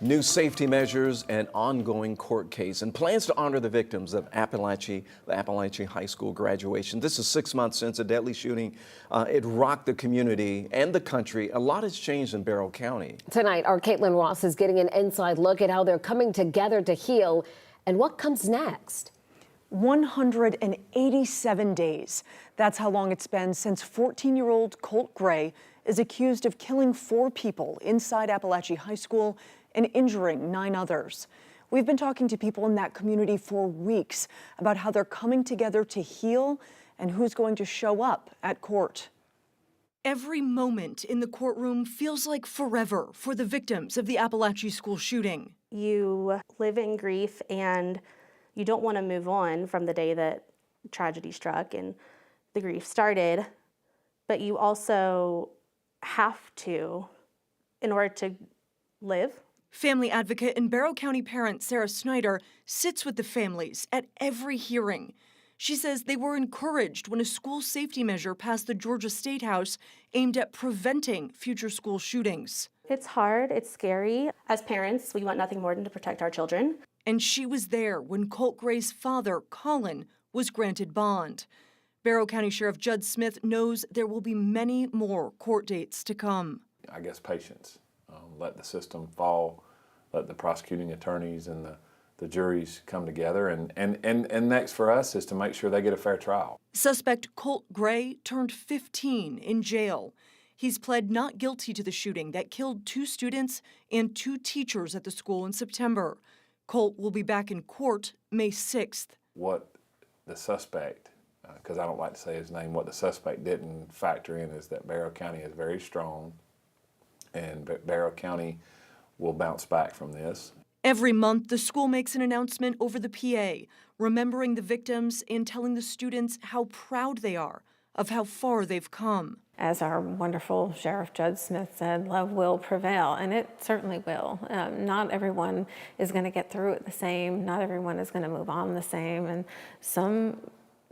New safety measures and ongoing court case and plans to honor the victims of the Apalachee High School graduation. This is 6 months since a deadly shooting. It rocked the community and the country. A lot has changed in Barrow County. Tonight, our Caitlin Ross is getting an inside look at how they're coming together to heal and what comes next. 187 days. That's how long it's been since 14-year-old Colt Gray is accused of killing 4 people inside Apalachee High School and injuring 9 others. We've been talking to people in that community for weeks about how they're coming together to heal and who's going to show up at court. Every moment in the courtroom feels like forever for the victims of the Apalachee school shooting. You live in grief and you don't want to move on from the day that tragedy struck and the grief started, but you also have to in order to live. Family advocate and Barrow County parent Sarah Snyder sits with the families at every hearing. She says they were encouraged when a school safety measure passed the Georgia State House aimed at preventing future school shootings. It's hard, it's scary. As parents, we want nothing more than to protect our children. And she was there when Colt Gray's father, Colin, was granted bond. Barrow County Sheriff Judd Smith knows there will be many more court dates to come. I guess patience. Let the system fall, let the prosecuting attorneys and the juries come together, and next for us is to make sure they get a fair trial. Suspect Colt Gray turned 15 in jail. He's pled not guilty to the shooting that killed 2 students and 2 teachers at the school in September. Colt will be back in court May 6th. What the suspect, because I don't like to say his name, what the suspect didn't factor in is that Barrow County is very strong, and Barrow County will bounce back from this. Every month, the school makes an announcement over the PA, remembering the victims and telling the students how proud they are of how far they've come. As our wonderful Sheriff Judd Smith said, love will prevail, and it certainly will. Not everyone is going to get through it the same. Not everyone is going to move on the same, and some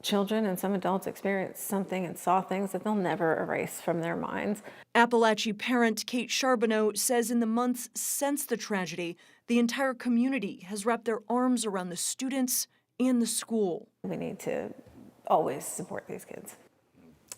children and some adults experience something and saw things that they'll never erase from their minds. Apalachee parent Kate Charbonneau says in the months since the tragedy, the entire community has wrapped their arms around the students and the school. We need to always support these kids.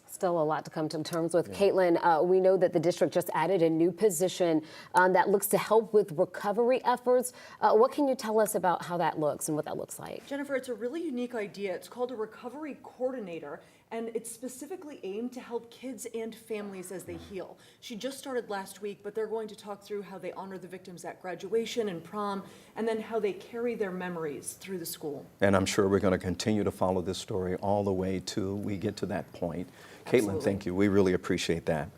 Still a lot to come to terms with. Caitlin, we know that the district just added a new position that looks to help with recovery efforts. What can you tell us about how that looks and what that looks like? Jennifer, it's a really unique idea. It's called a recovery coordinator, and it's specifically aimed to help kids and families as they heal. She just started last week, but they're going to talk through how they honor the victims at graduation and prom, and then how they carry their memories through the school. And I'm sure we're going to continue to follow this story all the way to we get to that point. Absolutely. Caitlin, thank you. We really appreciate that.